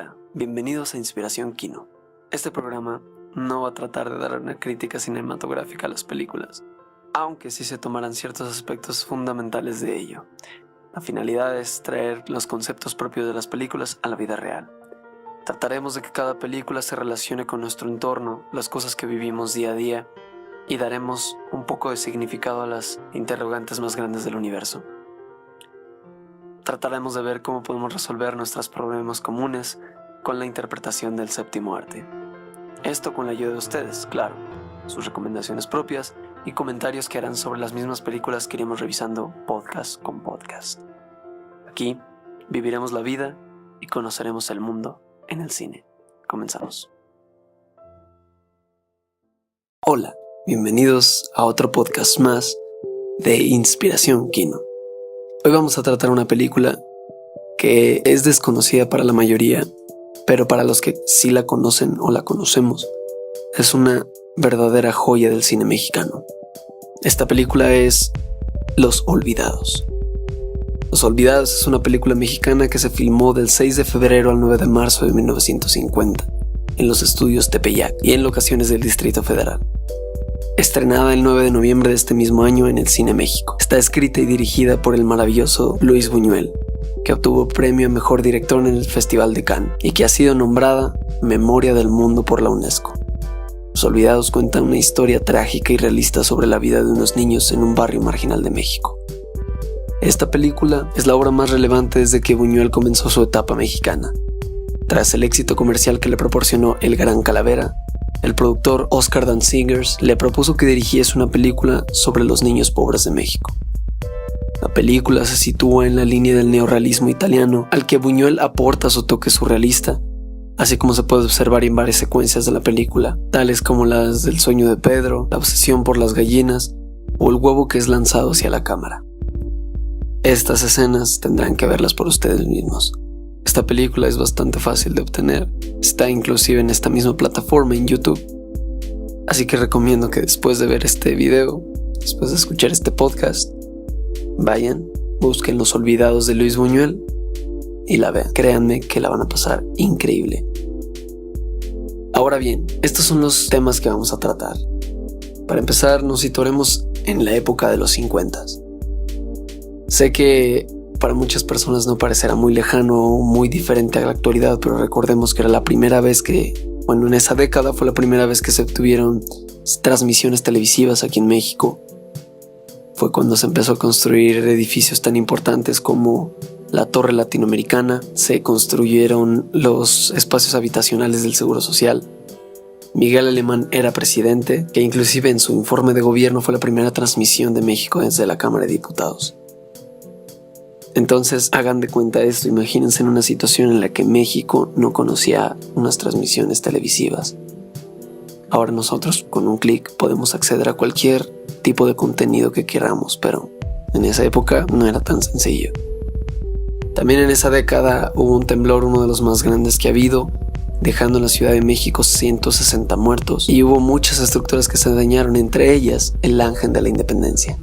Hola, bienvenidos a Inspiración Kino. Este programa no va a tratar de dar una crítica cinematográfica a las películas, aunque sí se tomarán ciertos aspectos fundamentales de ello. La finalidad es traer los conceptos propios de las películas a la vida real. Trataremos de que cada película se relacione con nuestro entorno, las cosas que vivimos día a día, y daremos un poco de significado a las interrogantes más grandes del universo. Trataremos de ver cómo podemos resolver nuestros problemas comunes con la interpretación del séptimo arte. Esto con la ayuda de ustedes, claro, sus recomendaciones propias y comentarios que harán sobre las mismas películas que iremos revisando podcast con podcast. Aquí viviremos la vida y conoceremos el mundo en el cine. Comenzamos. Hola, bienvenidos a otro podcast más de Inspiración Kino. Hoy vamos a tratar una película que es desconocida para la mayoría, pero para los que sí la conocen o la conocemos, es una verdadera joya del cine mexicano. Esta película es Los Olvidados. Los Olvidados es una película mexicana que se filmó del 6 de febrero al 9 de marzo de 1950 en los estudios Tepeyac y en locaciones del Distrito Federal. Estrenada el 9 de noviembre de este mismo año en el Cine México. Está escrita y dirigida por el maravilloso Luis Buñuel, que obtuvo premio a Mejor Director en el Festival de Cannes y que ha sido nombrada Memoria del Mundo por la UNESCO. Los Olvidados cuenta una historia trágica y realista sobre la vida de unos niños en un barrio marginal de México. Esta película es la obra más relevante desde que Buñuel comenzó su etapa mexicana. Tras el éxito comercial que le proporcionó El Gran Calavera, el productor Oscar Danzigers le propuso que dirigiese una película sobre los niños pobres de México. La película se sitúa en la línea del neorrealismo italiano, al que Buñuel aporta su toque surrealista, así como se puede observar en varias secuencias de la película, tales como las del sueño de Pedro, la obsesión por las gallinas o el huevo que es lanzado hacia la cámara. Estas escenas tendrán que verlas por ustedes mismos. Esta película es bastante fácil de obtener, está inclusive en esta misma plataforma en YouTube. Así que recomiendo que después de ver este video, después de escuchar este podcast, vayan, busquen Los Olvidados de Luis Buñuel y la vean. Créanme que la van a pasar increíble. Ahora bien, estos son los temas que vamos a tratar. Para empezar, nos situaremos en la época de los 50s. Sé que para muchas personas no parecerá muy lejano o muy diferente a la actualidad, pero recordemos que era la primera vez en esa década fue la primera vez que se tuvieron transmisiones televisivas aquí en México. Fue cuando se empezó a construir edificios tan importantes como la Torre Latinoamericana, se construyeron los espacios habitacionales del Seguro Social. Miguel Alemán era presidente, que inclusive en su informe de gobierno fue la primera transmisión de México desde la Cámara de Diputados. Entonces hagan de cuenta esto, imagínense en una situación en la que México no conocía unas transmisiones televisivas. Ahora nosotros con un clic podemos acceder a cualquier tipo de contenido que queramos, pero en esa época no era tan sencillo. También en esa década hubo un temblor, uno de los más grandes que ha habido, dejando en la Ciudad de México 160 muertos y hubo muchas estructuras que se dañaron, entre ellas el Ángel de la Independencia.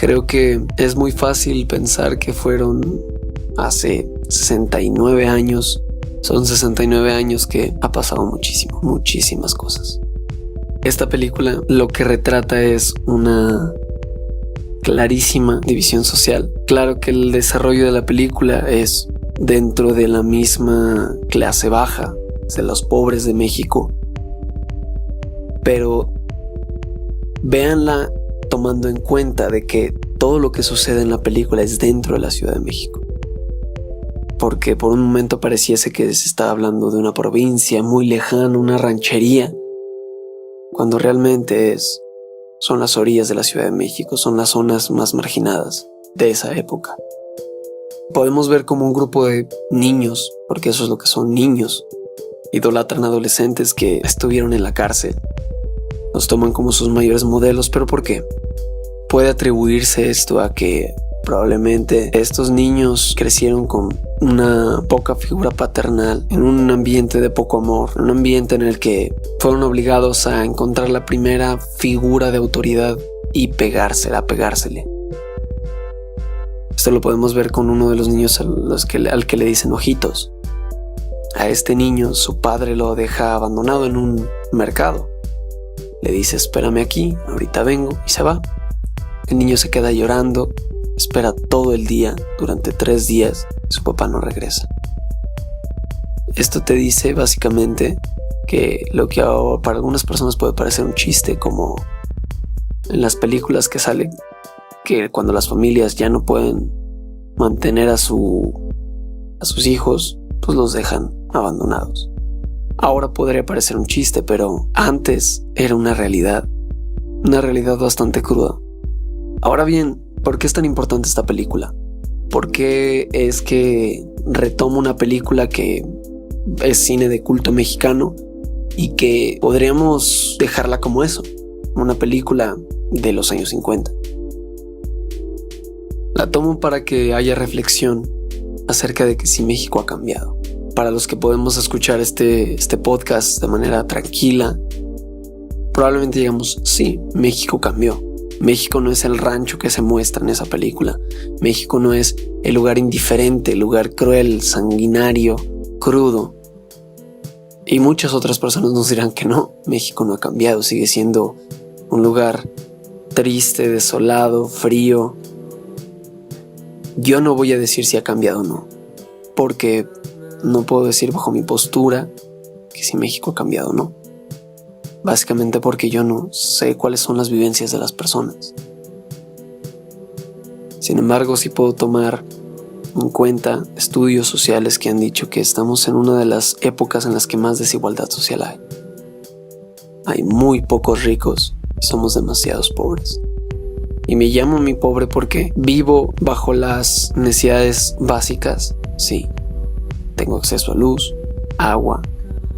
Creo que es muy fácil pensar que fueron hace 69 años. Son 69 años que ha pasado muchísimas cosas. Esta película lo que retrata es una clarísima división social. Claro que el desarrollo de la película es dentro de la misma clase baja, de los pobres de México. Pero véanla tomando en cuenta de que todo lo que sucede en la película es dentro de la Ciudad de México. Porque por un momento pareciese que se estaba hablando de una provincia muy lejana, una ranchería, cuando realmente son las orillas de la Ciudad de México, son las zonas más marginadas de esa época. Podemos ver como un grupo de niños, porque eso es lo que son niños, idolatran adolescentes que estuvieron en la cárcel. Los toman como sus mayores modelos, pero ¿por qué? Puede atribuirse esto a que probablemente estos niños crecieron con una poca figura paternal, en un ambiente de poco amor, en un ambiente en el que fueron obligados a encontrar la primera figura de autoridad y pegársele. Esto lo podemos ver con uno de los niños al que le dicen ojitos. A este niño su padre lo deja abandonado en un mercado. Le dice: espérame aquí, ahorita vengo, y se va. El niño se queda llorando, espera todo el día, durante 3 días, y su papá no regresa. Esto te dice básicamente que lo que para algunas personas puede parecer un chiste, como en las películas que salen, que cuando las familias ya no pueden mantener a sus hijos, pues los dejan abandonados. Ahora podría parecer un chiste, pero antes era una realidad bastante cruda. Ahora bien, ¿por qué es tan importante esta película? ¿Por qué es que retomo una película que es cine de culto mexicano y que podríamos dejarla como eso, una película de los años 50? La tomo para que haya reflexión acerca de que si México ha cambiado. Para los que podemos escuchar este podcast de manera tranquila, probablemente digamos: sí, México cambió. México no es el rancho que se muestra en esa película. México no es el lugar indiferente, el lugar cruel, sanguinario, crudo. Y muchas otras personas nos dirán que no, México no ha cambiado, sigue siendo un lugar triste, desolado, frío. Yo no voy a decir si ha cambiado o no, porque no puedo decir bajo mi postura que si México ha cambiado o no. Básicamente porque yo no sé cuáles son las vivencias de las personas. Sin embargo, sí puedo tomar en cuenta estudios sociales que han dicho que estamos en una de las épocas en las que más desigualdad social hay. Hay muy pocos ricos y somos demasiados pobres. Y me llamo a mí pobre porque vivo bajo las necesidades básicas, sí. Tengo acceso a luz, agua,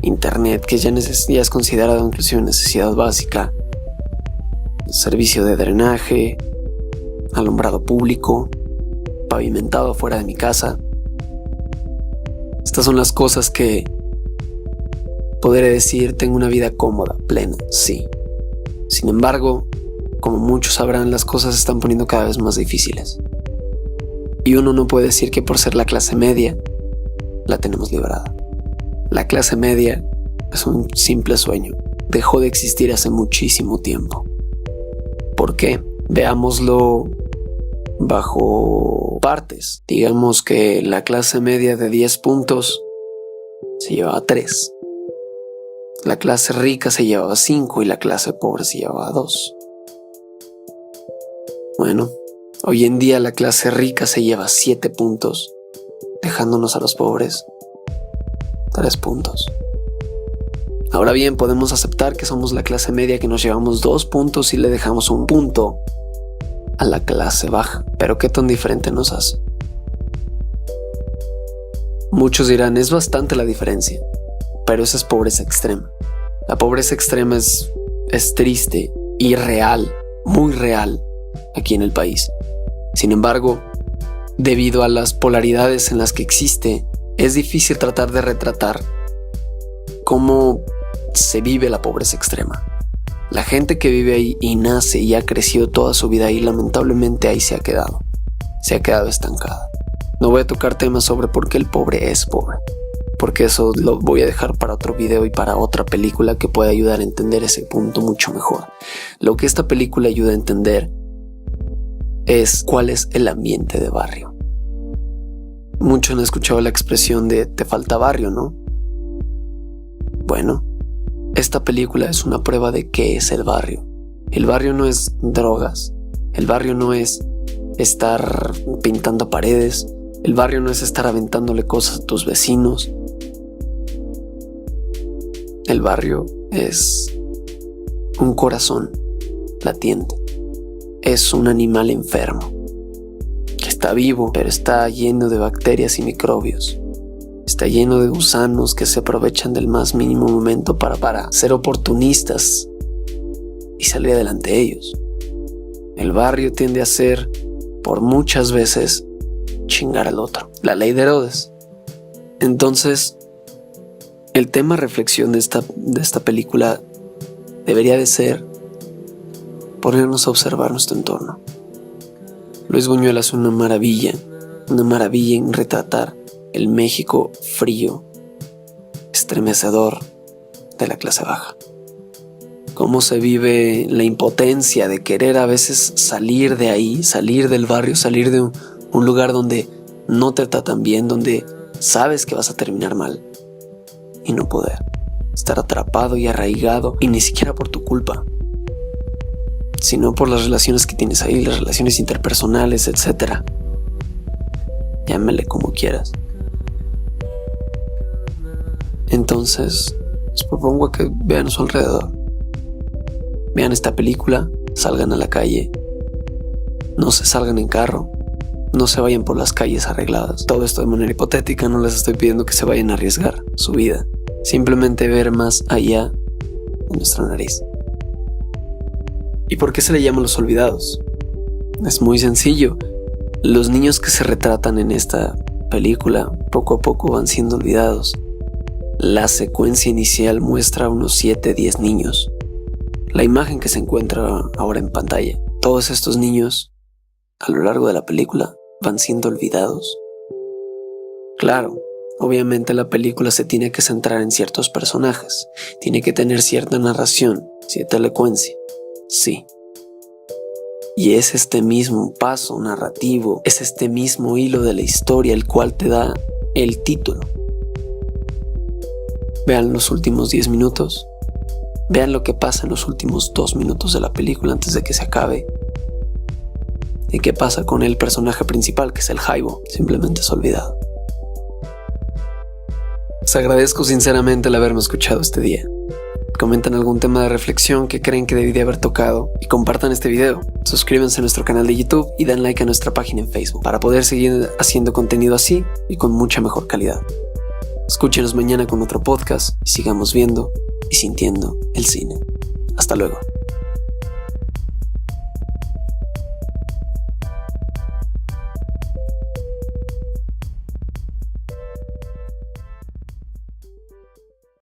internet, que ya es considerado inclusive necesidad básica, servicio de drenaje, alumbrado público, pavimentado fuera de mi casa. Estas son las cosas que podré decir: tengo una vida cómoda, plena, sí. Sin embargo, como muchos sabrán, las cosas se están poniendo cada vez más difíciles. Y uno no puede decir que por ser la clase media la tenemos librada. La clase media es un simple sueño. Dejó de existir hace muchísimo tiempo. ¿Por qué? Veámoslo bajo partes. Digamos que la clase media de 10 puntos se llevaba 3. La clase rica se llevaba 5 y la clase pobre se llevaba 2. Bueno, hoy en día la clase rica se lleva 7 puntos, dejándonos a los pobres 3 puntos. Ahora bien, podemos aceptar que somos la clase media, que nos llevamos 2 puntos y le dejamos 1 punto a la clase baja. Pero ¿qué tan diferente nos hace? Muchos dirán: es bastante la diferencia, pero esa es pobreza extrema. La pobreza extrema es triste y real, muy real aquí en el país. Sin embargo, debido a las polaridades en las que existe, es difícil tratar de retratar cómo se vive la pobreza extrema. La gente que vive ahí y nace y ha crecido toda su vida ahí, lamentablemente ahí se ha quedado estancada. No voy a tocar temas sobre por qué el pobre es pobre, porque eso lo voy a dejar para otro video y para otra película que pueda ayudar a entender ese punto mucho mejor. Lo que esta película ayuda a entender es cuál es el ambiente de barrio. Muchos han escuchado la expresión de "te falta barrio", ¿no? Bueno, esta película es una prueba de qué es el barrio. El barrio no es drogas. El barrio no es estar pintando paredes. El barrio no es estar aventándole cosas a tus vecinos. El barrio es un corazón latiente. Es un animal enfermo que está vivo, pero está lleno de bacterias y microbios. Está lleno de gusanos que se aprovechan del más mínimo momento para ser oportunistas y salir adelante de ellos. El barrio tiende a ser, por muchas veces, chingar al otro. La ley de Herodes. Entonces, el tema reflexión de esta película debería de ser ponernos a observar nuestro entorno. Luis Buñuel hace una maravilla en retratar el México frío, estremecedor de la clase baja. Cómo se vive la impotencia de querer a veces salir de ahí, salir del barrio, salir de un lugar donde no te tratan bien, donde sabes que vas a terminar mal y no poder. Estar atrapado y arraigado, y ni siquiera por tu culpa, sino por las relaciones que tienes ahí, las relaciones interpersonales, etc. Llámale como quieras. Entonces, les propongo que vean a su alrededor. Vean esta película, salgan a la calle. No se salgan en carro. No se vayan por las calles arregladas. Todo esto de manera hipotética, no les estoy pidiendo que se vayan a arriesgar su vida. Simplemente ver más allá de nuestra nariz. ¿Y por qué se le llama Los Olvidados? Es muy sencillo. Los niños que se retratan en esta película poco a poco van siendo olvidados. La secuencia inicial muestra unos 7-10 niños. La imagen que se encuentra ahora en pantalla. Todos estos niños, a lo largo de la película, van siendo olvidados. Claro, obviamente la película se tiene que centrar en ciertos personajes. Tiene que tener cierta narración, cierta elocuencia. Sí. Y es este mismo paso narrativo, es este mismo hilo de la historia el cual te da el título. Vean los últimos 10 minutos. Vean lo que pasa en los últimos 2 minutos de la película antes de que se acabe. ¿Y qué pasa con el personaje principal, que es el Jaibo? Simplemente es olvidado. Les agradezco sinceramente el haberme escuchado este día. Comenten algún tema de reflexión que creen que debí de haber tocado y compartan este video. Suscríbanse a nuestro canal de YouTube y dan like a nuestra página en Facebook para poder seguir haciendo contenido así y con mucha mejor calidad. Escúchenos mañana con otro podcast y sigamos viendo y sintiendo el cine. Hasta luego.